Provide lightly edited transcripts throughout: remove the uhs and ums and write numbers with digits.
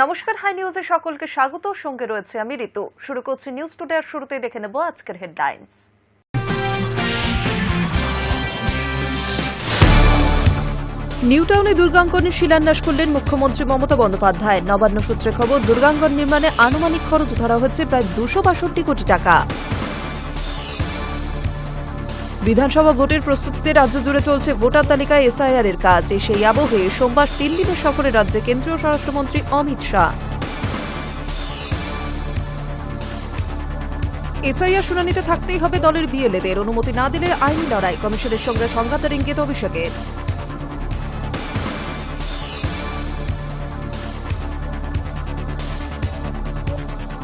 নমস্কার, হাই নিউজে সকলকে স্বাগত। সঙ্গে রয়েছে আমি ঋতু। শুরু করছি নিউজ টুডে, আর শুরুতেই দেখে নেব আজকের হেডলাইন্স। নিউটাউনে দুর্গাঙ্গনের শিলান্যাস করলেন মুখ্যমন্ত্রী মমতা বন্দ্যোপাধ্যায়। নবান্ন সূত্রে খবর, দুর্গাঙ্গন নির্মাণে আনুমানিক খরচ ধরা হচ্ছে প্রায় 262 কোটি টাকা। বিধানসভা ভোটের প্রস্তুতিতে রাজ্য জুড়ে চলছে ভোটার তালিকায় এসআইআর এর কাজ। সেই আবহে সোমবার 3 দিনের সফরে রাজ্যে কেন্দ্রীয় স্বরাষ্ট্রমন্ত্রী অমিত শাহ। এসআইআর শুনানিতে থাকতেই হবে দলের বিএলএদের, অনুমতি না দিলে আইনি লড়াই, কমিশনের সঙ্গে সংঘাতের ইঙ্গিত অভিষেকের।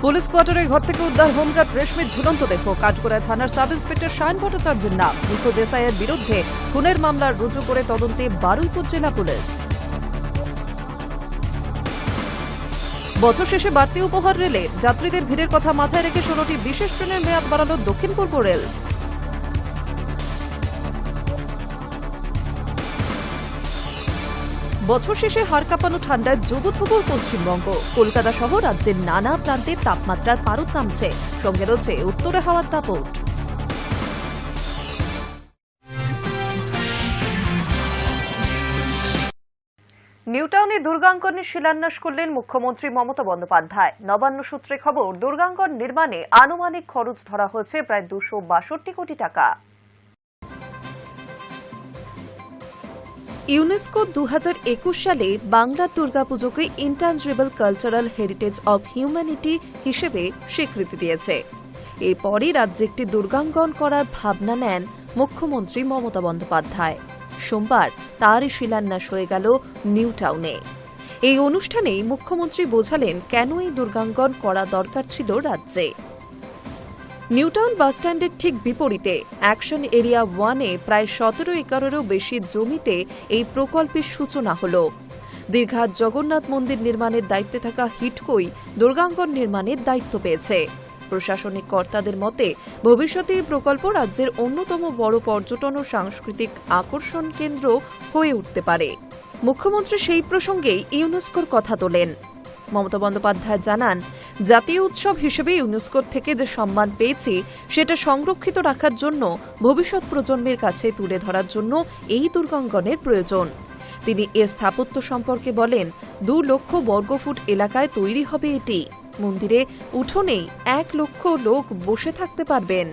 পুলিশ কোয়ার্টারে ঘর থেকে উদ্ধার হোমগার্ড রেশমির ঝুলন্ত দেহ। কাঠগড়ায় থানার সাব ইন্সপেক্টর শায়ন ভট্টাচার্যের নাম। নিখোঁজ এসআইয়ের বিরুদ্ধে খুনের মামলা রুজু করে তদন্তে বারুইপুর জেলা পুলিশ। বছর শেষে বাড়তি উপহার রেলে, যাত্রীদের ভিড়ের কথা মাথায় রেখে 16টি বিশেষ ট্রেনের মেয়াদ বাড়াল দক্ষিণ পূর্ব রেল। বছর শেষে হাড় কাঁপানো ঠান্ডায় জবুথবুর পশ্চিমবঙ্গ। কলকাতা সহ রাজ্যের নানা প্রান্তে তাপমাত্রার পারদ নামছে, সঙ্গে রয়েছে উত্তরে হাওয়ার দাপট। নিউটাউনে দুর্গাঙ্গনের শিলান্যাস করলেন মুখ্যমন্ত্রী মমতা বন্দ্যোপাধ্যায়। নবান্ন সূত্রে খবর, দুর্গাঙ্গন নির্মাণে আনুমানিক খরচ ধরা হয়েছে প্রায় 262 কোটি টাকা। ইউনেস্কো 2021 সালে বাংলার দুর্গাপুজোকে intangible cultural heritage of humanity হিসেবে স্বীকৃতি দিয়েছে। এরপরই রাজ্যে একটি দুর্গাঙ্গন করার ভাবনা নেন মুখ্যমন্ত্রী মমতা বন্দ্যোপাধ্যায়। সোমবার তারই শিলান্যাস হয়ে গেল নিউটাউনে। এই অনুষ্ঠানেই মুখ্যমন্ত্রী বোঝালেন কেন এই দুর্গাঙ্গন করা দরকার ছিল রাজ্যে। নিউটাউন বাসস্ট্যান্ডের ঠিক বিপরীতে অ্যাকশন এরিয়া 1-এ প্রায় 17 একরেরও বেশি জমিতে এই প্রকল্পের সূচনা হল। দীর্ঘাত জগন্নাথ মন্দির নির্মাণের দায়িত্বে থাকা হিডকোই দুর্গাঙ্গন নির্মাণের দায়িত্ব পেয়েছে। প্রশাসনিক কর্তাদের মতে ভবিষ্যতে এই প্রকল্প রাজ্যের অন্যতম বড় পর্যটন ও সাংস্কৃতিক আকর্ষণ কেন্দ্র হয়ে উঠতে পারে। মুখ্যমন্ত্রী সেই প্রসঙ্গেই ইউনেস্কোর কথা তোলেন। মমতা বন্দ্যোপাধ্যায় জানান, জাতীয় উৎসব হিসেবে ইউনেস্কোর থেকে যে সম্মান পেয়েছি সেটা সংরক্ষিত রাখার জন্য, ভবিষ্যৎ প্রজন্মের কাছে তুলে ধরার জন্য এই দুর্গাঙ্গনের প্রয়োজন। তিনি এর স্থাপত্য সম্পর্কে বলেন, 2 লক্ষ বর্গফুট এলাকায় তৈরি হবে এটি। মন্দিরে উঠোনেই 1 লক্ষ লোক বসে থাকতে পারবেন।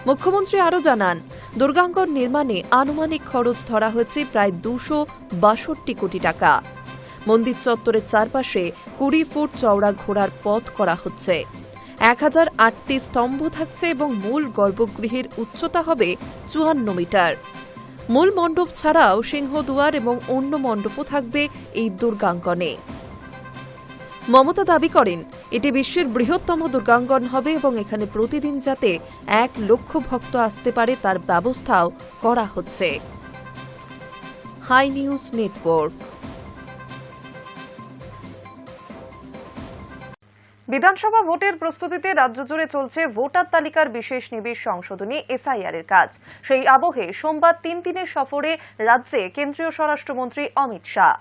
মুখ্যমন্ত্রী আরও জানান, দুর্গাঙ্গন নির্মাণে আনুমানিক খরচ ধরা হয়েছে প্রায় 262 কোটি টাকা। মন্দির চত্বরের চারপাশে 20 ফুট চওড়া ঘোড়ার পথ করা হচ্ছে। 1008টি স্তম্ভ থাকছে এবং মূল গর্ভগৃহের উচ্চতা হবে 54 মিটার। মূল মণ্ডপ ছাড়াও সিংহদুয়ার এবং অন্য মণ্ডপও থাকবে এই দুর্গাঙ্গনে। মমতা দাবি করেন, এটি বিশ্বের বৃহত্তম দুর্গাঙ্গন হবে এবং এখানে প্রতিদিন যাতে 1 লক্ষ ভক্ত আসতে পারে তার ব্যবস্থাও করা হচ্ছে। High News Network. বিধানসভা ভোটের প্রস্তুতিতে রাজ্য জুড়ে চলছে ভোটার তালিকার বিশেষ নিবিড় সংশোধনী এসআইআর এর কাজ। সেই আবহে সোমবার 3 দিনের সফরে রাজ্যে কেন্দ্রীয় স্বরাষ্ট্রমন্ত্রী অমিত শাহ।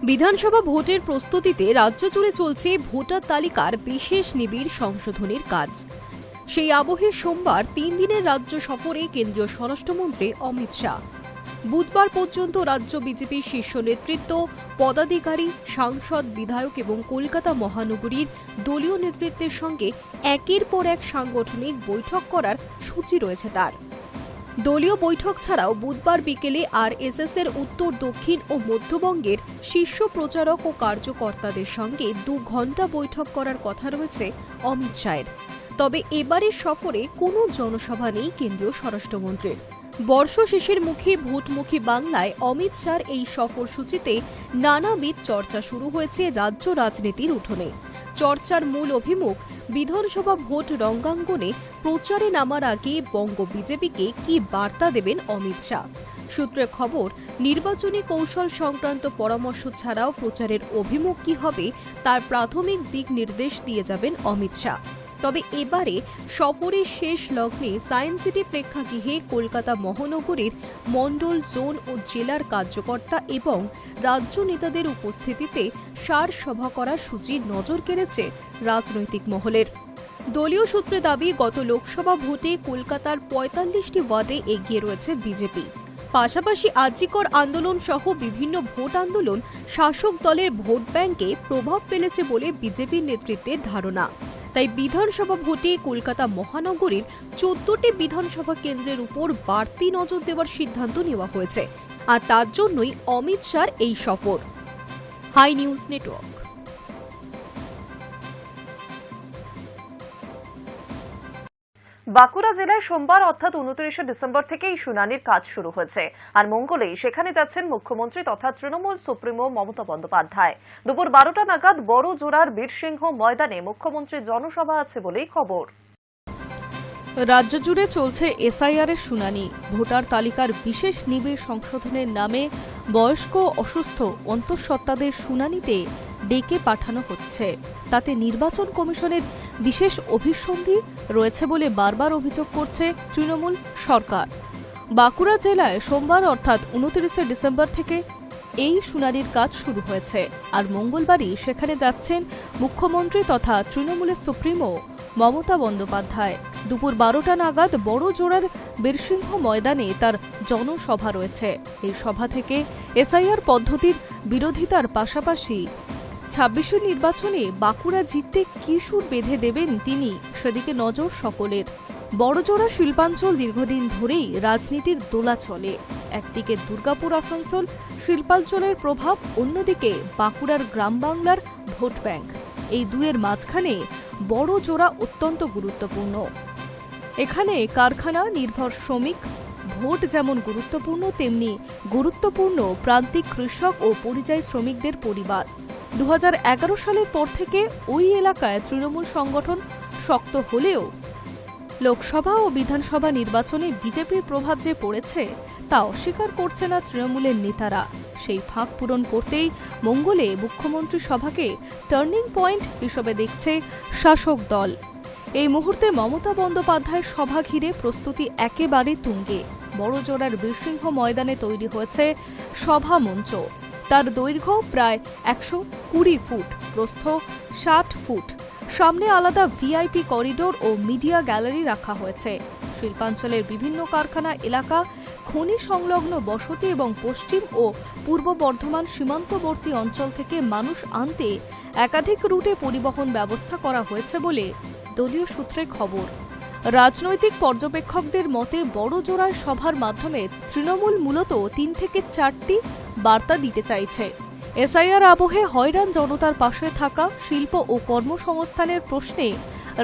বিধানসভা ভোটের প্রস্তুতিতে রাজ্য জুড়ে চলছে ভোটার তালিকার বিশেষ নিবিড় সংশোধনীর কাজ। সেই আবহে সোমবার 3 দিনের রাজ্য সফরে কেন্দ্রীয় স্বরাষ্ট্রমন্ত্রী অমিত শাহ। বুধবার পর্যন্ত রাজ্য বিজেপির শীর্ষ নেতৃত্ব, পদাধিকারী, সাংসদ, বিধায়ক এবং কলকাতা মহানগরীর দলীয় নেতৃত্বের সঙ্গে একের পর এক সাংগঠনিক বৈঠক করার সূচি রয়েছে তার। দলীয় বৈঠক ছাড়াও বুধবার বিকেলে আরএসএস এর উত্তর, দক্ষিণ ও মধ্যবঙ্গের শীর্ষ প্রচারক ও কার্যকর্তাদের সঙ্গে 2 ঘণ্টা বৈঠক করার কথা রয়েছে অমিত শাহের। তবে এবারের সফরে কোনো জনসভা নেই কেন্দ্রীয় স্বরাষ্ট্রমন্ত্রীর। বর্ষ শেষের মুখে ভোটমুখী বাংলায় অমিত শাহর এই সফরসূচিতে নানাবিধ চর্চা শুরু হয়েছে রাজ্য রাজনীতির উঠোনে। চর্চার মূল অভিমুখ, বিধানসভা ভোট রঙ্গাঙ্গনে প্রচারে নামার আগে বঙ্গ বিজেপিকে কি বার্তা দেবেন অমিত শাহ। সূত্রে খবর, নির্বাচনী কৌশল সংক্রান্ত পরামর্শ ছাড়াও প্রচারের অভিমুখ কি হবে তার প্রাথমিক দিক নির্দেশ দিয়ে যাবেন অমিত শাহ। তবে এবারে সফরের শেষ লগ্নে সায়েন্স সিটি প্রেক্ষাগৃহে কলকাতা মহানগরীর মণ্ডল, জোন ও জেলার কার্যকর্তা এবং রাজ্য নেতাদের উপস্থিতিতে সার সভা করার সূচি নজর কেড়েছে রাজনৈতিক মহলের। দলীয় সূত্রে দাবি, গত লোকসভা ভোটে কলকাতার ৪৫টি ওয়ার্ডে এগিয়ে রয়েছে বিজেপি। পাশাপাশি আরজিকর আন্দোলন সহ বিভিন্ন ভোট আন্দোলন শাসক দলের ভোট ব্যাংকে প্রভাব ফেলেছে বলে বিজেপির নেতৃত্বের ধারণা। তাই বিধানসভা ভোটে কলকাতা মহানগরীর ১৪টি বিধানসভা কেন্দ্রের উপর বাড়তি নজর দেওয়ার সিদ্ধান্ত নেওয়া হয়েছে, আর তার জন্যই অমিত শাহর এই সফর। High News network. বাঁকুড়া জেলায় সোমবার অর্থাৎ ২৯শে ডিসেম্বর থেকেই শুনানির কাজ শুরু হয়েছে, আর মঙ্গলেই সেখানে যাচ্ছেন মুখ্যমন্ত্রী তথা তৃণমূল সুপ্রিমো মমতা বন্দ্যোপাধ্যায়। দুপুর ১২টা নাগাদ বড় জোড়ার বীরসিংহ ময়দানে মুখ্যমন্ত্রীর জনসভা আছে বলেই খবর। রাজ্য জুড়ে চলছে এসআইআর এর শুনানি। ভোটার তালিকার বিশেষ নিবিড় সংশোধনের নামে বয়স্ক অসুস্থ অন্তঃসত্ত্বাদের শুনানিতে ডেকে পাঠানো হচ্ছে। তাতে নির্বাচন কমিশনের বিশেষ অভিসন্ধি রয়েছে বলে বারবার অভিযোগ করছে তৃণমূল সরকার। বাঁকুড়া জেলায় সোমবার অর্থাৎ ২৯শে ডিসেম্বর থেকে এই শুনানির কাজ শুরু হয়েছে, আর মঙ্গলবারই সেখানে যাচ্ছেন মুখ্যমন্ত্রী তথা তৃণমূলের সুপ্রিমো মমতা বন্দ্যোপাধ্যায়। দুপুর ১২টা নাগাদ বড় জোড়ার বীরসিংহ ময়দানে তার জনসভা রয়েছে। এই সভা থেকে এসআইআর পদ্ধতির বিরোধিতার পাশাপাশি ২৬ নির্বাচনে বাঁকুড়া জিততে কি সুর বেঁধে দেবেন তিনি, সেদিকে নজর সকলের। বড়জোড়া শিল্পাঞ্চল দীর্ঘদিন ধরেই রাজনীতির দোলা চলে। একদিকে দুর্গাপুর আসানসোল শিল্পাঞ্চলের প্রভাব, অন্যদিকে বাঁকুড়ার গ্রাম বাংলার ভোট ব্যাংক। এই দুয়ের মাঝখানে বড় জোড়া অত্যন্ত গুরুত্বপূর্ণ। এখানে কারখানা নির্ভর শ্রমিক ভোট যেমন গুরুত্বপূর্ণ, তেমনি গুরুত্বপূর্ণ প্রান্তিক কৃষক ও পরিযায়ী শ্রমিকদের পরিবার। ২০১১ সালের পর থেকে ওই এলাকায় তৃণমূল সংগঠন শক্ত হলেও লোকসভা ও বিধানসভা নির্বাচনে বিজেপির প্রভাব যে পড়েছে তা অস্বীকার করছে না তৃণমূলের নেতারা। সেই ফাঁক পূরণ করতেই মঙ্গলে মুখ্যমন্ত্রী সভাকে টার্নিং পয়েন্ট হিসেবে দেখছে শাসক দল। এই মুহূর্তে মমতা বন্দ্যোপাধ্যায়ের সভা ঘিরে প্রস্তুতি একেবারে তুঙ্গে। বড়জোড়ার বীরসিংহ ময়দানে তৈরি হয়েছে সভা মঞ্চ। তার দৈর্ঘ্য প্রায় ১২০ ফুট, প্রস্থ ৬০ ফুট। সামনে আলাদা ভিআইপি করিডোর ও মিডিয়া গ্যালারি রাখা হয়েছে। শিল্পাঞ্চলের বিভিন্ন কারখানা এলাকা, খনি সংলগ্ন বসতি এবং পশ্চিম ও পূর্ব বর্ধমান সীমান্তবর্তী অঞ্চল থেকে মানুষ আনতে একাধিক রুটে পরিবহন ব্যবস্থা করা হয়েছে বলে দলীয় সূত্রে খবর। রাজনৈতিক পর্যবেক্ষকদের মতে বড়জোড়ার সভার মাধ্যমে তৃণমূল মূলত ৩ থেকে ৪টি বার্তা দিতে চাইছে। এসআইআর আবহে হয়রান জনতার পাশে থাকা, শিল্প ও কর্মসংস্থানের প্রশ্নে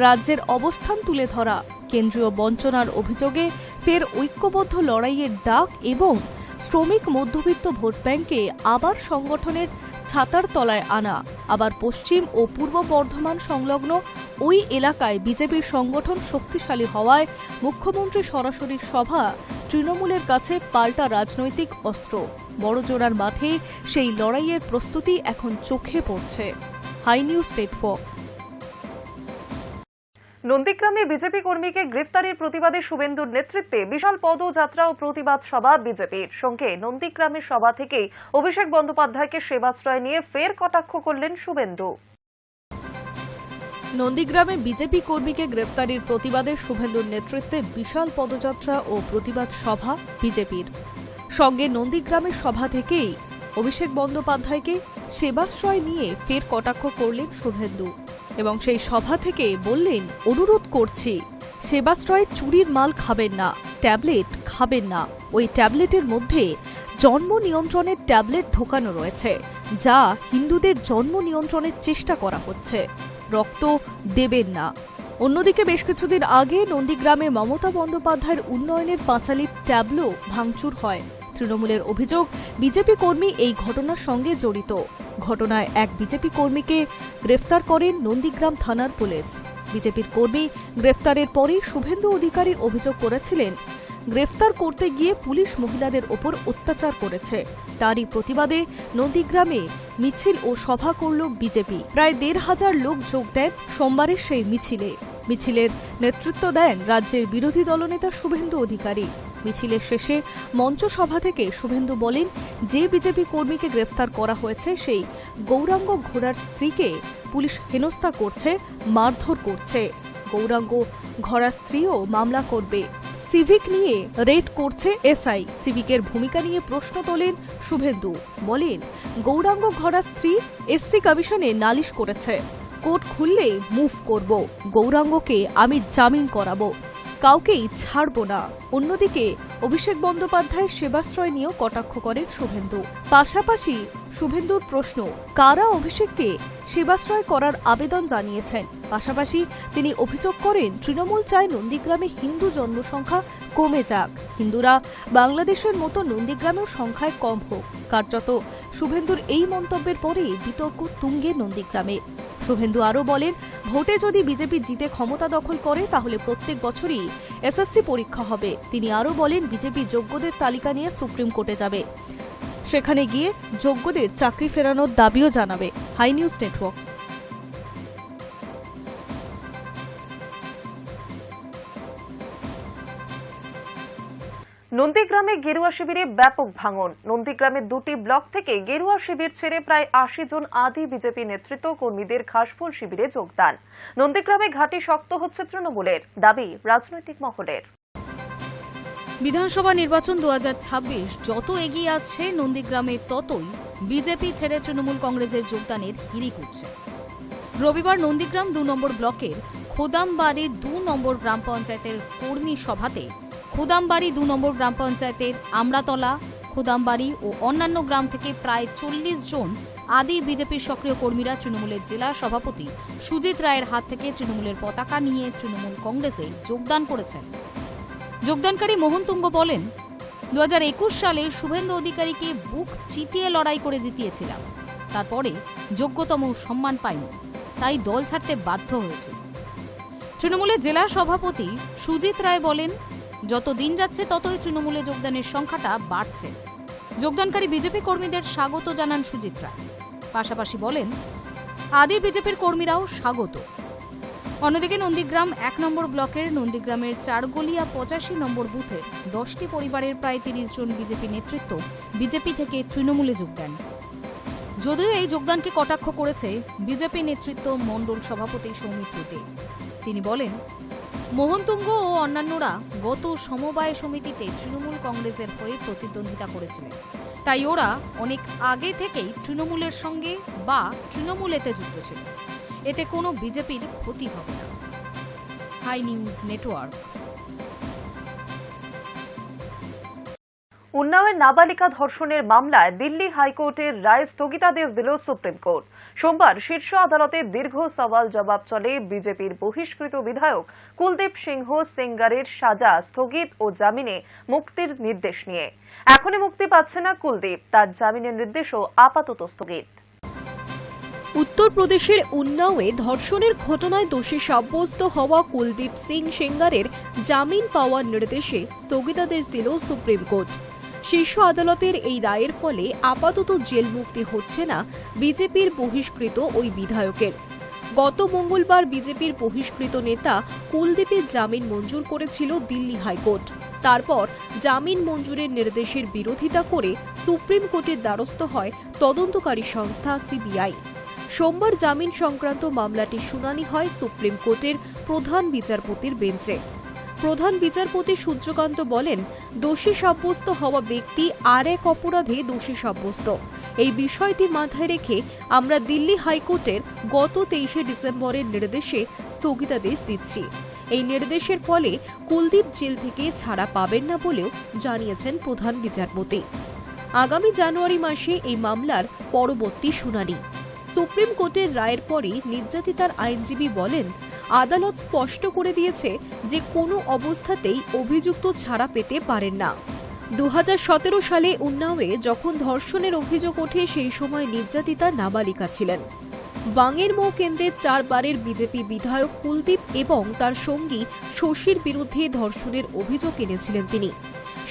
রাজ্যের অবস্থান তুলে ধরা, কেন্দ্রীয় বঞ্চনার অভিযোগে ফের ঐক্যবদ্ধ লড়াইয়ের ডাক এবং শ্রমিক মধ্যবিত্ত ভোট ব্যাংকে আবার সংগঠনের ছাতার তলায় আনা। আবার পশ্চিম ও পূর্ব বর্ধমান সংলগ্ন ওই এলাকায় বিজেপির সংগঠন শক্তিশালী হওয়ায় মুখ্যমন্ত্রী সরাসরি সভা তৃণমূলের কাছে পাল্টা রাজনৈতিক অস্ত্র। বড়জোড়ার মাঠে সেই লড়াইয়ের প্রস্তুতি এখন চোখে পড়ছে। High News Network. নন্দীগ্রামে বিজেপি কর্মীকে গ্রেফতারের প্রতিবাদে শুভেন্দুর নেতৃত্বে বিশাল পদযাত্রা ও প্রতিবাদ সভা বিজেপির। সঙ্গে নন্দীগ্রামের সভা থেকেই অভিষেক বন্দ্যোপাধ্যায়কে সেবাশ্রয় নিয়ে ফের কটাক্ষ করলেন শুভেন্দু। নন্দীগ্রামে বিজেপি কর্মীকে গ্রেফতারের প্রতিবাদে শুভেন্দুর নেতৃত্বে বিশাল পদযাত্রা ও প্রতিবাদ সভা বিজেপির। সঙ্গে নন্দীগ্রামের সভা থেকেই অভিষেক বন্দ্যোপাধ্যায়কে সেবাশ্রয় নিয়ে ফের কটাক্ষ করলেন শুভেন্দু এবং সেই সভা থেকে বললেন, অনুরোধ করছি সেবাশ্রয়ে চুরির মাল খাবেন না, ট্যাবলেট খাবেন না। ওই ট্যাবলেটের মধ্যে জন্ম নিয়ন্ত্রণের ট্যাবলেট ঢোকানো রয়েছে, যা হিন্দুদের জন্ম নিয়ন্ত্রণের চেষ্টা করা হচ্ছে। রক্ত দেবেন না। অন্যদিকে বেশ কিছুদিন আগে নন্দীগ্রামে মমতা বন্দ্যোপাধ্যায়ের উন্নয়নের পাঁচালির ট্যাবলো ভাঙচুর হয়। তৃণমূলের অভিযোগ, বিজেপি কর্মী এই ঘটনার সঙ্গে জড়িত। ঘটনায় এক বিজেপি কর্মীকে গ্রেফতার করেন নন্দীগ্রাম থানার পুলিশ। বিজেপির কর্মী গ্রেফতারের পরই শুভেন্দু অধিকারী অভিযোগ করেছিলেন, গ্রেফতার করতে গিয়ে পুলিশ মহিলাদের ওপর অত্যাচার করেছে। তারই প্রতিবাদে নন্দীগ্রামে মিছিল ও সভা করল বিজেপি। প্রায় ১৫০০ লোক যোগ দেন সোমবারের সেই মিছিলে। মিছিলের নেতৃত্ব দেন রাজ্যের বিরোধী দলনেতা শুভেন্দু অধিকারী। মিছিলের শেষে মঞ্চ সভা থেকে শুভেন্দু বলেন, যে বিজেপি কর্মীকে গ্রেফতার করা হয়েছে সেই গৌরাঙ্গ ঘোড়ার স্ত্রীকে পুলিশ হেনস্থা করছে, মারধর করছে। গৌরাঙ্গ ঘোড়ার স্ত্রীও মামলা করবে। সিভিক নিয়ে রেড করছে এসআই। সিভিকের ভূমিকা নিয়ে প্রশ্ন তোলেন শুভেন্দু। বলেন, গৌরাঙ্গ ঘোড়ার স্ত্রী এসসি কমিশনে নালিশ করেছে, কোর্ট খুললে মুভ করব, গৌরাঙ্গকে আমি জামিন করাবো, কাউকেই ছাড়ব না। অন্যদিকে অভিষেক বন্দ্যোপাধ্যায়ের সেবাশ্রয় নিয়েও কটাক্ষ করেন শুভেন্দু। পাশাপাশি শুভেন্দুর প্রশ্ন, কারা অভিষেককে সেবাশ্রয় করার আবেদন জানিয়েছেন। পাশাপাশি তিনি অভিযোগ করেন, তৃণমূল চায় নন্দীগ্রামে হিন্দু জনসংখ্যা কমে যাক, হিন্দুরা বাংলাদেশের মতো নন্দীগ্রামেও সংখ্যায় কম হোক। কার্যত শুভেন্দুর এই মন্তব্যের পরে বিতর্ক তুঙ্গে নন্দীগ্রামে। শুভেন্দু আরও বলেন, ভোটে যদি বিজেপি জিতে ক্ষমতা দখল করে তাহলে প্রত্যেক বছরই এসএসসি পরীক্ষা হবে। তিনি আরও বলেন, বিজেপি যোগ্যদের তালিকা নিয়ে সুপ্রিম কোর্টে যাবে, সেখানে গিয়ে যোগ্যদের চাকরি ফেরানোর দাবিও জানাবে। High News Network. নন্দীগ্রামে গেরুয়া শিবিরে ব্যাপক ভাঙন। নন্দীগ্রামের দুটি ব্লক থেকে গেরুয়া শিবির ছেড়ে প্রায় ৮০ জন আদি বিজেপি নেতৃত্ব কর্মীদের ঘাসফুল শিবিরে যোগদান। নন্দীগ্রামে ঘাঁটি শক্ত হচ্ছে তৃণমূলের, দাবি রাজনৈতিক মহলের। বিধানসভা নির্বাচন 2026 যত এগিয়ে আসছে, নন্দীগ্রামে ততই বিজেপি ছেড়ে তৃণমূল কংগ্রেসের যোগদানের হিড়িক উঠছে। রবিবার নন্দীগ্রাম 2 নম্বর ব্লকের খোদামবাড়ি 2 নম্বর গ্রাম পঞ্চায়েতের কর্মী সভাতে খোদামবাড়ি 2 নম্বর গ্রাম পঞ্চায়েতের আমরাতলা, খোদামবাড়ি ও অন্যান্য গ্রাম থেকে প্রায় 40 জন আদি বিজেপির সক্রিয় কর্মীরা তৃণমূলের জেলা সভাপতি সুজিত রায়ের হাত থেকে তৃণমূলের পতাকা নিয়ে তৃণমূল কংগ্রেসে যোগদান করেছেন। যোগদানকারী মোহন তুঙ্গ বলেন, 2021 সালে শুভেন্দু অধিকারীকে বুক চিতিয়ে লড়াই করে জিতিয়েছিলাম, তারপরে যোগ্যতম সম্মান পাইনি, তাই দল ছাড়তে বাধ্য হয়েছে। তৃণমূলের জেলা সভাপতি সুজিত রায় বলেন, যত দিন যাচ্ছে ততই তৃণমূলে যোগদানের সংখ্যাটা বাড়ছে। যোগদানকারী বিজেপি কর্মীদের স্বাগত জানান সুজিত রায়। পাশাপাশি বলেন, আদি বিজেপির কর্মীরাও স্বাগত। অন্যদিকে নন্দীগ্রাম 1 নম্বর ব্লকের নন্দীগ্রামের চারগলিয়া 85 নম্বর বুথের 10টি পরিবারের প্রায় 30 জন বিজেপি নেতৃত্ব বিজেপি থেকে তৃণমূলে যোগ দেন। যদিও এই যোগদানকে কটাক্ষ করেছে বিজেপি নেতৃত্ব মণ্ডল সভাপতি সৌমিত্র দে। তিনি বলেন, মোহন তুঙ্গ ও অন্যান্যরা গত সমবায় সমিতিতে তৃণমূল কংগ্রেসের হয়ে প্রতিদ্বন্দ্বিতা করেছিলেন, তাই ওরা অনেক আগে থেকেই তৃণমূলের সঙ্গে বা তৃণমূলেতে যুক্ত ছিল, এতে কোনো বিজেপির ক্ষতি হবে না। High News network. উন্নাওয়ের নাবালিকা ধর্ষণের মামলায় দিল্লি হাইকোর্টের রায় স্থগিতাদেশ দিল সুপ্রিম কোর্ট। সোমবার শীর্ষ আদালতে দীর্ঘ সওয়াল জবাব চলে বিজেপির বহিষ্কৃত বিধায়ক কুলদীপ সিংহ সেঙ্গারের সাজা স্থগিত ও জামিনে মুক্তির নির্দেশ নিয়ে। এখনই মুক্তি পাচ্ছে না কুলদীপ, তার জামিনের নির্দেশও আপাতত স্থগিত। উত্তরপ্রদেশের উন্নাওয়ে ধর্ষণের ঘটনায় দোষী সাব্যস্ত হওয়া কুলদীপ সিং সেঙ্গারের জামিন পাওয়ার নির্দেশে স্থগিতাদেশ দিল সুপ্রিম কোর্ট। শীর্ষ আদালতের এই রায়ের ফলে আপাতত জেল মুক্তি হচ্ছে না বিজেপির বহিষ্কৃত ওই বিধায়কের। গত মঙ্গলবার বিজেপির বহিষ্কৃত নেতা কুলদীপের জামিন মঞ্জুর করেছিল দিল্লি হাইকোর্ট। তারপর জামিন মঞ্জুরের নির্দেশের বিরোধিতা করে সুপ্রিম কোর্টের দ্বারস্থ হয় তদন্তকারী সংস্থা সিবিআই। সোমবার জামিন সংক্রান্ত মামলাটির শুনানি হয় সুপ্রিম কোর্টের প্রধান বিচারপতির বেঞ্চে। প্রধান বিচারপতি সূর্যকান্ত বলেন, দোষী সাব্যস্ত হওয়া ব্যক্তি আর এক অপরাধে দোষী সাব্যস্ত। এই বিষয়টি মাথায় রেখে আমরা দিল্লি হাইকোর্টের গত 23শে ডিসেম্বরের নির্দেশে স্থগিতাদেশ দিচ্ছি। এই নির্দেশের ফলে কুলদীপ জেল থেকে ছাড়া পাবেন না বলেও জানিয়েছেন প্রধান বিচারপতি। আগামী জানুয়ারি মাসে এই মামলার পরবর্তী শুনানি। সুপ্রিম কোর্টের রায়ের পরই নির্যাতিতার আইনজীবী বলেন, আদালত স্পষ্ট করে দিয়েছে যে কোনো অবস্থাতেই অভিযুক্ত ছাড়া পেতে পারেন না। 2017 সালে উন্নাওয়ে যখন ধর্ষণের অভিযোগ ওঠে সেই সময় নির্যাতিতা নাবালিকা ছিলেন। বাঙেরমো কেন্দ্রের 4 বারের বিজেপি বিধায়ক কুলদীপ এবং তার সঙ্গী শশীর বিরুদ্ধে ধর্ষণের অভিযোগ এনেছিলেন তিনি।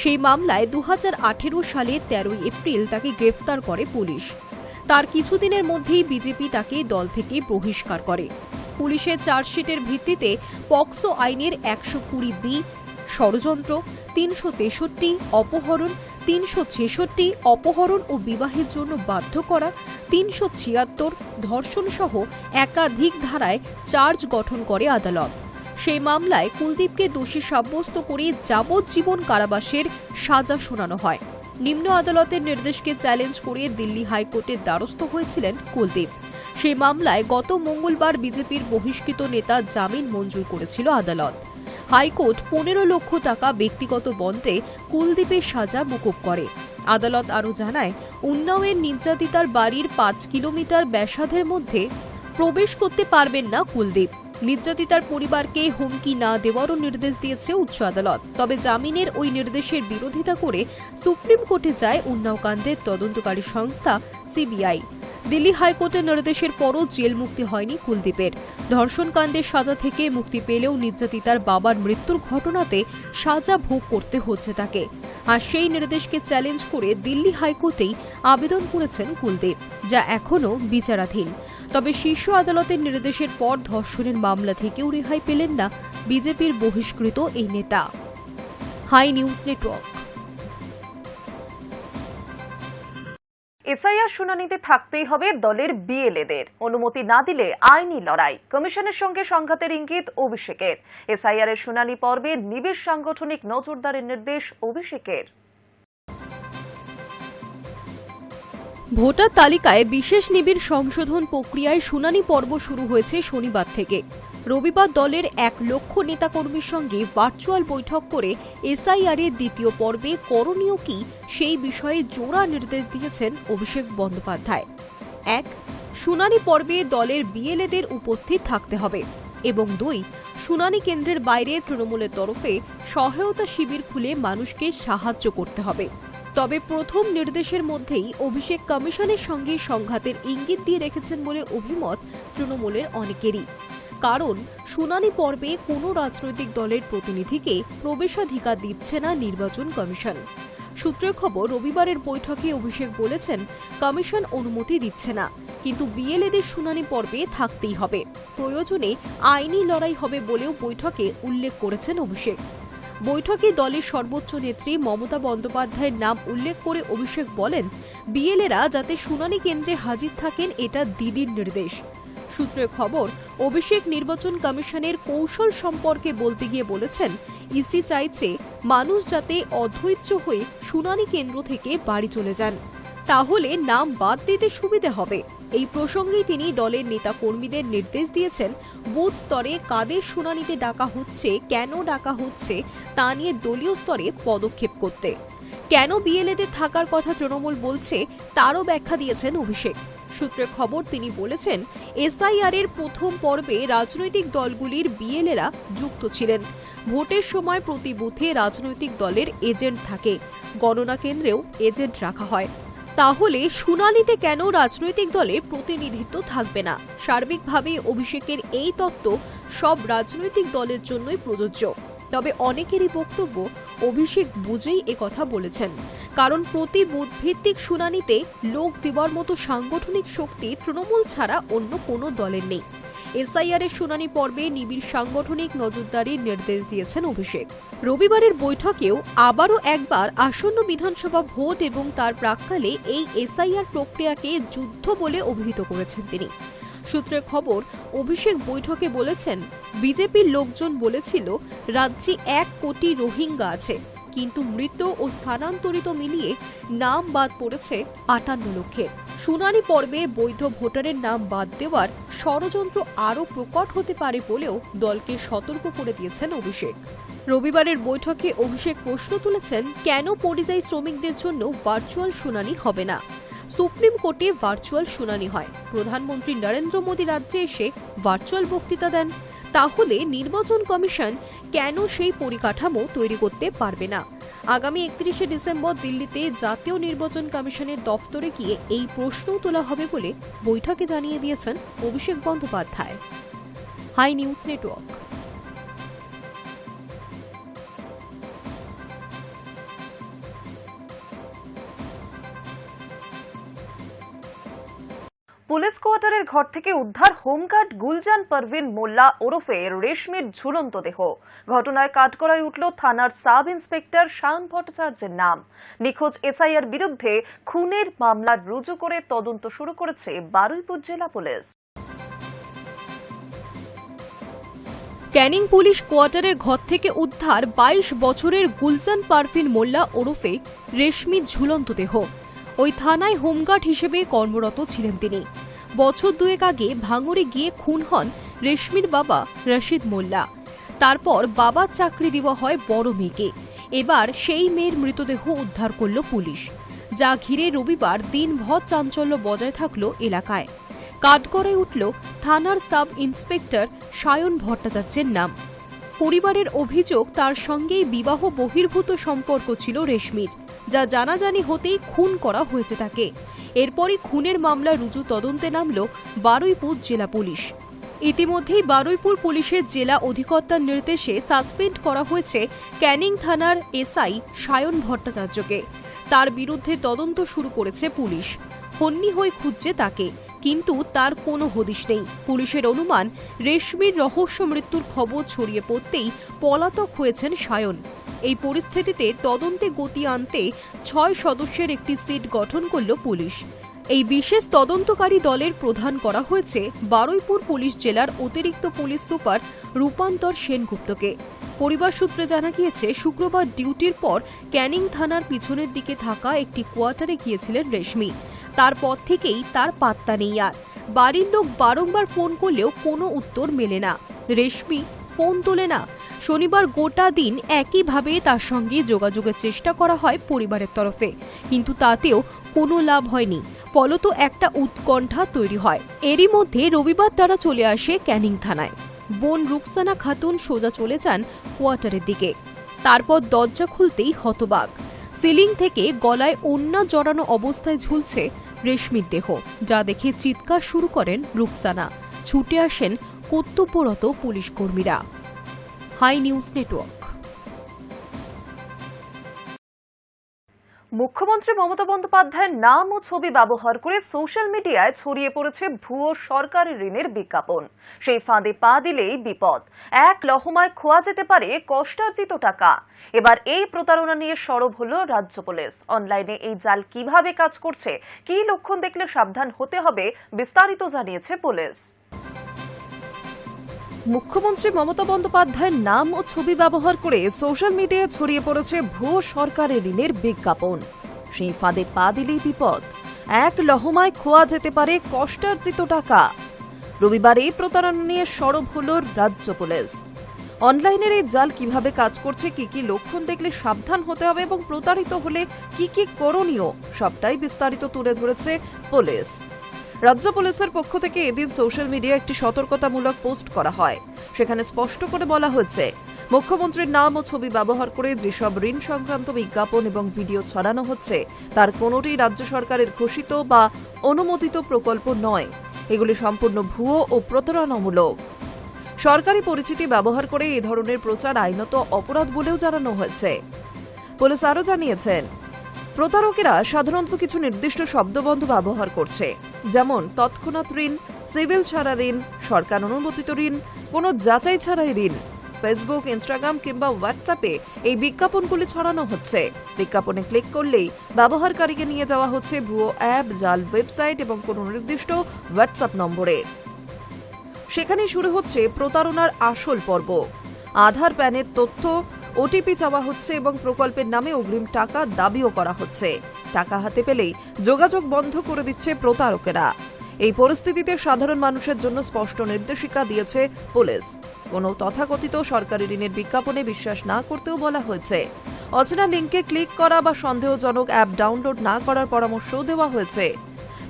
সেই মামলায় 2018 সালে 13 এপ্রিল তাকে গ্রেফতার করে পুলিশ। তার কিছুদিনের মধ্যেই বিজেপি তাকে দল থেকে বহিষ্কার করে। পুলিশের চার্জশিটের ভিত্তিতে পক্সো আইনের 120(b) ষড়যন্ত্র, 363 অপহরণ, 366 অপহরণ ও বিবাহের জন্য বাধ্য করা, 376 ধর্ষণ সহ একাধিক ধারায় চার্জ গঠন করে আদালত। সেই মামলায় কুলদীপকে দোষী সাব্যস্ত করে যাবজ্জীবন কারাবাসের সাজা শোনানো হয়। নিম্ন আদালতের নির্দেশকে চ্যালেঞ্জ করে দিল্লি হাইকোর্টের দ্বারস্থ হয়েছিলেন কুলদীপ। সেই মামলায় গত মঙ্গলবার বিজেপির বহিষ্কৃত নেতা জামিন মঞ্জুর করেছিল আদালত। হাইকোর্ট 15 লক্ষ টাকা ব্যক্তিগত বন্ডে কুলদীপের সাজা মকুব করে। আদালত আরও জানায়, উন্নাওয়ের নির্যাতিতার বাড়ির 5 কিলোমিটার ব্যাসার্ধের মধ্যে প্রবেশ করতে পারবেন না কুলদীপ। নির্যাতিতার পরিবারকে হুমকি না দেওয়ারও নির্দেশ দিয়েছে উচ্চ আদালত। তবে জামিনের ওই নির্দেশের বিরোধিতা করে সুপ্রিম কোর্টে যায় উন্নাও কাণ্ডের তদন্তকারী সংস্থা সিবিআই। দিল্লি হাইকোর্টের নির্দেশের পরও জেল মুক্তি হয়নি কুলদীপের। ধর্ষণ কাণ্ডের সাজা থেকে মুক্তি পেলেও নির্যাতিতার বাবার মৃত্যুর ঘটনাতে সাজা ভোগ করতে হচ্ছে তাকে। আর সেই নির্দেশকে চ্যালেঞ্জ করে দিল্লি হাইকোর্টেই আবেদন করেছেন কুলদীপ, যা এখনও বিচারাধীন। তবে শীর্ষ আদালতের নির্দেশের পর ধর্ষণের মামলা থেকেও রেহাই পেলেন না বিজেপির বহিষ্কৃত এই নেতা। High News network. এসআইআর শুনানিতে থাকতেই হবে দলের বিএলএদের। অনুমতি না দিলে আইনি লড়াই। কমিশনের সঙ্গে সংঘাতের ইঙ্গিত অভিষেকের। এসআইআর এর শুনানি পর্বে নিবিড় সাংগঠনিক নজরদারির নির্দেশ অভিষেকের। ভোটার তালিকায় বিশেষ নিবিড় সংশোধন প্রক্রিয়ায় শুনানি পর্ব শুরু হয়েছে শনিবার থেকে। রবিবার দলের 1 লক্ষ নেতাকর্মীর সঙ্গে ভার্চুয়াল বৈঠক করে এসআইআর এর দ্বিতীয় পর্বে করণীয় কি সেই বিষয়ে জোড়া নির্দেশ দিয়েছেন অভিষেক বন্দ্যোপাধ্যায়। 1. শুনানি পর্বে দলের বিএলএদের উপস্থিত থাকতে হবে এবং 2. শুনানি কেন্দ্রের বাইরে তৃণমূলের তরফে সহায়তা শিবির খুলে মানুষকে সাহায্য করতে হবে। তবে প্রথম নির্দেশের মধ্যেই অভিষেক কমিশনের সঙ্গে সংঘাতের ইঙ্গিত দিয়ে রেখেছেন বলে অভিমত তৃণমূলের অনেকেরই। কারণ শুনানি পর্বে কোনো রাজনৈতিক দলের প্রতিনিধিকে প্রবেশাধিকার দিচ্ছে না নির্বাচন কমিশন। সূত্রের খবর, রবিবারের বৈঠকে অভিষেক বলেছেন, কমিশন অনুমতি দিচ্ছে না, কিন্তু বিএলএদের শুনানি পর্বে থাকতেই হবে। প্রয়োজনে আইনি লড়াই হবে বলেও বৈঠকে উল্লেখ করেছেন অভিষেক। বৈঠকে দলের সর্বোচ্চ নেত্রী মমতা বন্দ্যোপাধ্যায়ের নাম উল্লেখ করে অভিষেক বলেন, বিএলএরা যাতে শুনানি কেন্দ্রে হাজির থাকেন এটা দিদির নির্দেশ। সূত্রের খবর, অভিষেক নির্বাচন কমিশনের কৌশল সম্পর্কে বলতে গিয়ে বলেছেন, ইসি চাইছে মানুষ যাতে অধৈর্য হয়ে শুনানি কেন্দ্র থেকে বাড়ি চলে যান, তাহলে নাম বাদ দিতে সুবিধে হবে। এই প্রসঙ্গেই তিনি দলের নেতা কর্মীদের নির্দেশ দিয়েছেন, বুথ স্তরে কাদের শুনানিতে ডাকা হচ্ছে, কেন ডাকা হচ্ছে তা নিয়ে দলীয় স্তরে পদক্ষেপ করতে। কেন বিএলএদের থাকার কথা তৃণমূল বলছে তারও ব্যাখ্যা দিয়েছেন অভিষেক। সূত্রে খবর, তিনি বলেছেন, এসআইআর এর প্রথম পর্বে রাজনৈতিক দলগুলির বিএলএরা যুক্ত ছিলেন। ভোটের সময় প্রতি বুথে রাজনৈতিক দলের এজেন্ট থাকে, গণনা কেন্দ্রেও এজেন্ট রাখা হয়। তাহলে শুনানিতে কেন রাজনৈতিক দলের প্রতিনিধিত্ব থাকবে না? সার্বিকভাবে অভিষেকের এই তত্ত্ব সব রাজনৈতিক দলের জন্যই প্রযোজ্য। তবে অনেকেরই বক্তব্য, অভিষেক বুঝেই একথা বলেছেন, কারণ প্রতি বুথ ভিত্তিক শুনানিতে লোক দেওয়ার মতো সাংগঠনিক শক্তি তৃণমূল ছাড়া অন্য কোনো দলের নেই। এসআইআর এর শুনানি পর্বে নিবিড় সাংগঠনিক নজরদারির নির্দেশ দিয়েছেন অভিষেক। রবিবারের বৈঠকেও আবারও একবার আসন্ন বিধানসভা ভোট এবং তার প্রাক্কালে এই এসআইআর প্রক্রিয়াকে যুদ্ধ বলে অভিহিত করেছেন তিনি। সূত্রে খবর, অভিষেক বৈঠকে বলেছেন, বিজেপির লোকজন বলেছিল রাজ্যে 1 কোটি রোহিঙ্গা আছে, কিন্তু মৃত ও স্থানান্তরিত মিলিয়ে নাম বাদ পড়েছে 58 লক্ষের। শুনানি পর্বে বৈধ ভোটারের নাম বাদ দেওয়ার ষড়যন্ত্র আরও প্রকট হতে পারে বলেও দলকে সতর্ক করে দিয়েছেন অভিষেক। রবিবারের বৈঠকে অভিষেক প্রশ্ন তুলেছেন, কেন পরিযায়ী শ্রমিকদের জন্য ভার্চুয়াল শুনানি হবে না? সুপ্রিম কোর্টে ভার্চুয়াল শুনানি হয়, প্রধানমন্ত্রী নরেন্দ্র মোদী রাজ্যে এসে ভার্চুয়াল বক্তৃতা দেন, তাহলে নির্বাচন কমিশন কেন সেই পরিকাঠামো তৈরি করতে পারবে না? আগামী 31শে ডিসেম্বর দিল্লিতে জাতীয় নির্বাচন কমিশনের দফতরে গিয়ে এই প্রশ্নও তোলা হবে বলে বৈঠকে জানিয়ে দিয়েছেন Abhishek Bandyopadhyay. Hi News Network. Police কোয়ার্টারের ঘর থেকে উদ্ধার হোমগার্ড গুলজান পারভিন মোল্লা ওরফে রেশমির ঝুলন্ত দেহ। ঘটনায় কাঠগড়ায় উঠল থানার সাব ইন্সপেক্টর সায়ন ভট্টাচার্যের নাম। নিখোঁজ এসআইয়ের বিরুদ্ধে খুনের মামলা রুজু করে তদন্ত শুরু করেছে বারুইপুর জেলা পুলিশ। ক্যানিং পুলিশ কোয়ার্টারের ঘর থেকে উদ্ধার 22 বছরের গুলজান পারভিন মোল্লা ওরফে রেশমির ঝুলন্ত দেহ। ওই থানায় হোমগার্ড হিসেবে কর্মরত ছিলেন তিনি। বছর দুয়েক আগে ভাঙড়ে গিয়ে খুন হন রেশমির বাবা রশিদ মোল্লা। তারপর বাবার চাকরি দেওয়া হয় বড় মেয়েকে। এবার সেই মেয়ের মৃতদেহ উদ্ধার করল পুলিশ, যা ঘিরে রবিবার দিনভর চাঞ্চল্য বজায় থাকল এলাকায়। কাঠগড়ায় উঠল থানার সাব ইন্সপেক্টর সায়ন ভট্টাচার্যের নাম। পরিবারের অভিযোগ, তার সঙ্গেই বিবাহ বহির্ভূত সম্পর্ক ছিল রেশমির, যা জানাজানি হতেই খুন করা হয়েছে তাকে। এরপরই খুনের মামলা রুজু তদন্তে নামল বারুইপুর জেলা পুলিশ। ইতিমধ্যেই বারুইপুর পুলিশের জেলা অধিকর্তার নির্দেশে সাসপেন্ড করা হয়েছে ক্যানিং থানার এসআই সায়ন ভট্টাচার্যকে। তার বিরুদ্ধে তদন্ত শুরু করেছে পুলিশ। হন্যি হয়ে খুঁজছে তাকে, কিন্তু তার কোনো হদিশ নেই। পুলিশের অনুমান, রেশমির রহস্য মৃত্যুর খবর ছড়িয়ে পড়তেই পলাতক হয়েছেন সায়ন। এই পরিস্থিতিতে তদন্তে গতি আনতে 6 সদস্যের একটি সিট গঠন করল পুলিশ। এই বিশেষ তদন্তকারী দলের প্রধান করা হয়েছে বারুইপুর পুলিশ জেলার অতিরিক্ত পুলিশ সুপার রূপান্তর সেনগুপ্তকে। পরিবার সূত্রে জানা গিয়েছে, শুক্রবার ডিউটির পর ক্যানিং থানার পিছনের দিকে থাকা একটি কোয়ার্টারে গিয়েছিলেন রেশমি। তারপর থেকেই তার পাত্তা নেই। আর বাড়ির লোক বারংবার ফোন করলেও কোনো উত্তর মেলে না। রেশমি ফোন তোলে না। শনিবার গোটা দিন একইভাবে তার সঙ্গে যোগাযোগের চেষ্টা করা হয় পরিবারের তরফে, কিন্তু তাতেও কোনো লাভ হয়নি। ফলত একটা উৎকণ্ঠা তৈরি হয়। এরই মধ্যে রবিবার তারা চলে আসে ক্যানিং থানায়। বোন রুকসানা খাতুন সোজা চলে যান কোয়ার্টারের দিকে। তারপর দরজা খুলতেই হতবাক। সিলিং থেকে গলায় ওড়না জড়ানো অবস্থায় ঝুলছে রেশমির দেহ, যা দেখে চিৎকার শুরু করেন রুকসানা। ছুটে আসেন কর্তব্যরত পুলিশ কর্মীরা। High News Network. মুখ্যমন্ত্রী মমতা বন্দ্যোপাধ্যায়ের নাম ও ছবি ব্যবহার করে সোশ্যাল মিডিয়ায় ছড়িয়ে পড়েছে ভুয়ো সরকারি ঋণের বিজ্ঞাপন। সেই ফাঁদে পা দিলেই বিপদ। এক লহমায় খোয়া যেতে পারে কষ্টার্জিত টাকা। এবার এই প্রতারণা নিয়ে সরব হল রাজ্য পুলিশ। অনলাইনে এই জাল কিভাবে কাজ করছে, কী লক্ষণ দেখলে সাবধান হতে হবে, বিস্তারিত জানিয়েছে পুলিশ। মুখ্যমন্ত্রী মমতা বন্দ্যোপাধ্যায়ের নাম ও ছবি ব্যবহার করে সোশ্যাল মিডিয়ায় ছড়িয়ে পড়েছে ভুয়ো সরকারি ঋণের বিজ্ঞাপন। সেই ফাঁদে পা দিলেই বিপদ। এক লহমায় খোয়া যেতে পারে কষ্টার্জিত টাকা। রবিবার এই প্রতারণা নিয়ে সরব হল রাজ্য পুলিশ। অনলাইনের এই জাল কিভাবে কাজ করছে, কি কি লক্ষণ দেখলে সাবধান হতে হবে এবং প্রতারিত হলে কি কি করণীয়, সবটাই বিস্তারিত তুলে ধরেছে পুলিশ। রাজ্য পুলিশের পক্ষ থেকে এদিন সোশ্যাল মিডিয়ায় একটি সতর্কতামূলক পোস্ট করা হয়। সেখানে স্পষ্ট করে বলা হয়েছে, মুখ্যমন্ত্রীর নাম ও ছবি ব্যবহার করে যেসব ঋণ সংক্রান্ত বিজ্ঞাপন এবং ভিডিও ছড়ানো হচ্ছে, তার কোনোটি রাজ্য সরকারের ঘোষিত বা অনুমোদিত প্রকল্প নয়। এগুলি সম্পূর্ণ ভুয়ো ও প্রতারণামূলক। সরকারি পরিচিতি ব্যবহার করে এই ধরনের প্রচার আইনত অপরাধ বলেও জানানো হয়েছে। পুলিশ আরও জানিয়েছেন, প্রতারকেরা সাধারণত কিছু নির্দিষ্ট শব্দবন্ধ ব্যবহার করছে, যেমন তৎক্ষণাৎ ঋণ, সিভিল ছাড়া ঋণ, সরকার অনুমোদিত ঋণ, কোনো যাচাই ছাড়াই ঋণ। ফেসবুক, ইনস্টাগ্রাম কিংবা হোয়াটসঅ্যাপে এই বিজ্ঞাপনগুলি ছড়ানো হচ্ছে। বিজ্ঞাপনে ক্লিক করলেই ব্যবহারকারীকে নিয়ে যাওয়া হচ্ছে ভুয়ো অ্যাপ, জাল ওয়েবসাইট এবং কোনো নির্দিষ্ট হোয়াটসঅ্যাপ নম্বরে। সেখানেই শুরু হচ্ছে প্রতারণার আসল পর্ব। আধার, প্যানের তথ্য, ওটিপি চাওয়া হচ্ছে এবং প্রকল্পের নামে অগ্রিম টাকা দাবিও করা হচ্ছে। টাকা হাতে পেলেই যোগাযোগ বন্ধ করে দিচ্ছে প্রতারকেরা। এই পরিস্থিতিতে সাধারণ মানুষের জন্য স্পষ্ট নির্দেশিকা দিয়েছে পুলিশ। কোনো তথাকথিত সরকারি ঋণের বিজ্ঞাপনে বিশ্বাস না করতেও বলা হয়েছে। অচেনা লিঙ্কে ক্লিক করা বা সন্দেহজনক অ্যাপ ডাউনলোড না করার পরামর্শও দেওয়া হয়েছে।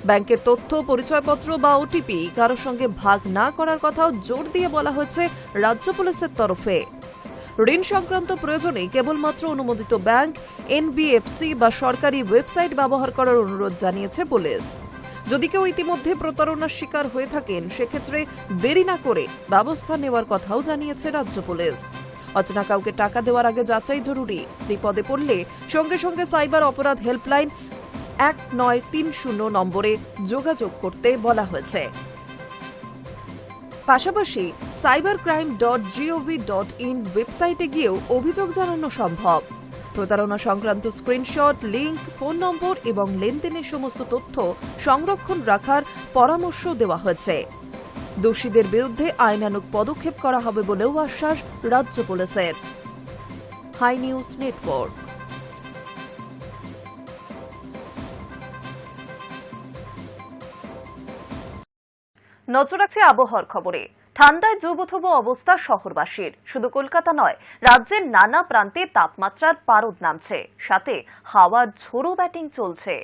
ব্যাংকের তথ্য, পরিচয়পত্র বা ওটিপি কারোর সঙ্গে ভাগ না করার কথাও জোর দিয়ে বলা হয়েছে রাজ্য পুলিশের তরফে। ঋণ সংক্রান্ত প্রয়োজনে কেবলমাত্র অনুমোদিত ব্যাংক, এনবিএফসি বা সরকারি ওয়েবসাইট ব্যবহার করার অনুরোধ জানিয়েছে পুলিশ। যদি কেউ ইতিমধ্যে প্রতারণার শিকার হয়ে থাকেন, সেক্ষেত্রে দেরি না করে ব্যবস্থা নেওয়ার কথাও জানিয়েছে রাজ্য পুলিশ। অচেনা কাউকে টাকা দেওয়ার আগে যাচাই জরুরি। বিপদে পড়লে সঙ্গে সঙ্গে সাইবার অপরাধ হেল্পলাইন 1930 নম্বরে যোগাযোগ করতে বলা হয়েছে। পাশাপাশি cybercrime.gov.in ওয়েবসাইটে গিয়েও অভিযোগ জানানো সম্ভব। প্রতারণা সংক্রান্ত স্ক্রিনশট, লিংক, ফোন নম্বর এবং লেনদেনের সমস্ত তথ্য সংরক্ষণ রাখার পরামর্শ দেওয়া হয়েছে। দোষীদের বিরুদ্ধে আইনানুগ পদক্ষেপ করা হবে বলেও আশ্বাস রাজ্য পুলিশের। High News Network. নজর রাখছে আবহাওয়ার খবরে। ঠান্ডায় জবুথবু অবস্থা শহরবাসীর। শুধু কলকাতা নয়, রাজ্যের নানা প্রান্তে তাপমাত্রার পারদ নামছে, সাথে হাওয়ার ঝোড়ো ব্যাটিং চলছে।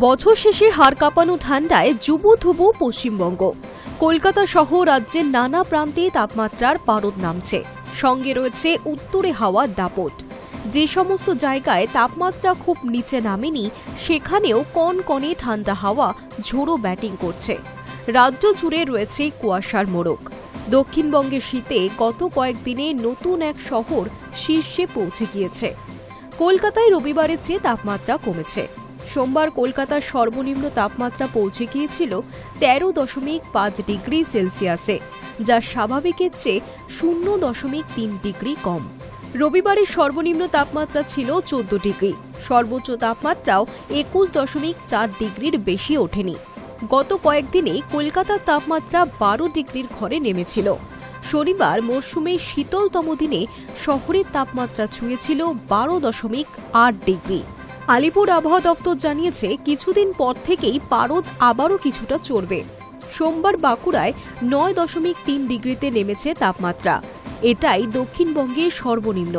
বছর শেষে হাড় কাঁপানো ঠান্ডায় জুবুথুবু পশ্চিমবঙ্গ। কলকাতা সহ রাজ্যের নানা প্রান্তে তাপমাত্রার পারদ নামছে, সঙ্গে রয়েছে উত্তরে হাওয়ার দাপট। যে সমস্ত জায়গায় তাপমাত্রা খুব নিচে নামেনি, সেখানেও কনকনে ঠান্ডা হাওয়া ঝোড়ো ব্যাটিং করছে। রাজ্য জুড়ে রয়েছে কুয়াশার মোড়ক। দক্ষিণবঙ্গের শীতে গত কয়েকদিনে নতুন এক শহর শীর্ষে পৌঁছে গিয়েছে। কলকাতায় রবিবারের চেয়ে তাপমাত্রা কমেছে। সোমবার কলকাতার সর্বনিম্ন তাপমাত্রা পৌঁছে গিয়েছিল 13.5 ডিগ্রি সেলসিয়াসে, যা স্বাভাবিকের চেয়ে 0.3 ডিগ্রি কম। রবিবারের সর্বনিম্ন তাপমাত্রা ছিল 14 ডিগ্রি। সর্বোচ্চ তাপমাত্রাও 21.4 ডিগ্রির বেশি ওঠেনি। গত কয়েকদিনে কলকাতার তাপমাত্রা 12 ডিগ্রির ঘরে নেমেছিল। শনিবার মরশুমের শীতলতম দিনে শহরের তাপমাত্রা ছুঁয়েছিল 12.8 ডিগ্রি। আলিপুর আবহাওয়া দপ্তর জানিয়েছে, কিছুদিন পর থেকেই পারদ আবারও কিছুটা চড়বে। সোমবার বাঁকুড়ায় 9.3 ডিগ্রিতে নেমেছে তাপমাত্রা। এটাই দক্ষিণবঙ্গের সর্বনিম্ন।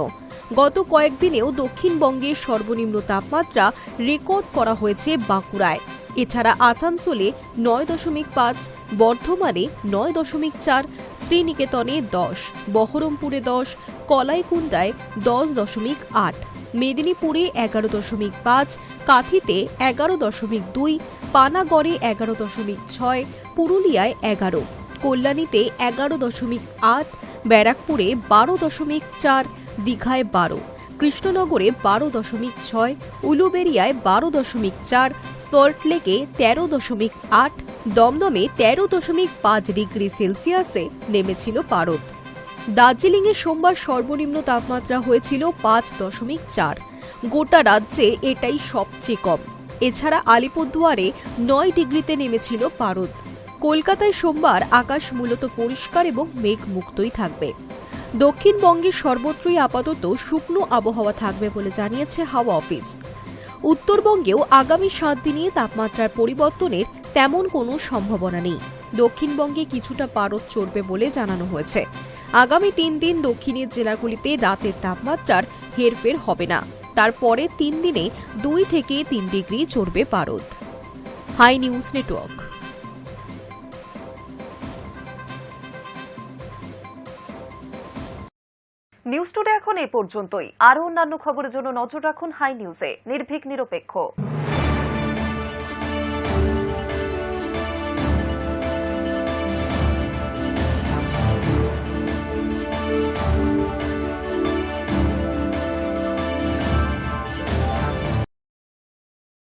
গত কয়েকদিনেও দক্ষিণবঙ্গের সর্বনিম্ন তাপমাত্রা রেকর্ড করা হয়েছে বাঁকুড়ায়। এছাড়া আসানসোলে 9.5, বর্ধমানে 9.4, শ্রীনিকেতনে 10, বহরমপুরে 10, কলাইকুণ্ডায় 10.8, মেদিনীপুরে 11.5, কাঁথিতে 11.2, পানাগড়ে 11.6, পুরুলিয়ায় 11, কল্যাণীতে 11.8, ব্যারাকপুরে 12.4, দীঘায় 12, কৃষ্ণনগরে 12.6, উলুবেড়িয়ায় 12.4, সল্টলেকে 13.8, দমদমে 13.5 ডিগ্রি সেলসিয়াসে নেমেছিল পারদ। দার্জিলিংয়ে সোমবার সর্বনিম্ন তাপমাত্রা হয়েছিল 5.4। গোটা রাজ্যে এটাই সবচেয়ে কম। এছাড়া আলিপুরদুয়ারে 9 ডিগ্রিতে নেমেছিল পারদ। কলকাতায় সোমবার আকাশ মূলত পরিষ্কার এবং মেঘমুক্তই থাকবে। দক্ষিণবঙ্গের সর্বত্রই আপাতত শুকনো আবহাওয়া থাকবে বলে জানিয়েছে হাওয়া অফিস। উত্তরবঙ্গেও আগামী 7 দিনে তাপমাত্রার পরিবর্তনের তেমন কোনো সম্ভাবনা নেই। দক্ষিণবঙ্গে কিছুটা পারদ চড়বে বলে জানানো হয়েছে। আগামী 3 দিন দক্ষিণের জেলাগুলিতে রাতের তাপমাত্রার হেরফের হবে না। তারপরে 3 দিনে 2 থেকে 3 ডিগ্রি চড়বে পারদ। High News Network. News today এখন এই পর্যন্তই। আরও অন্যান্য খবরের জন্য নজর রাখুন হাই নিউজে। নির্ভীক, নিরপেক্ষ।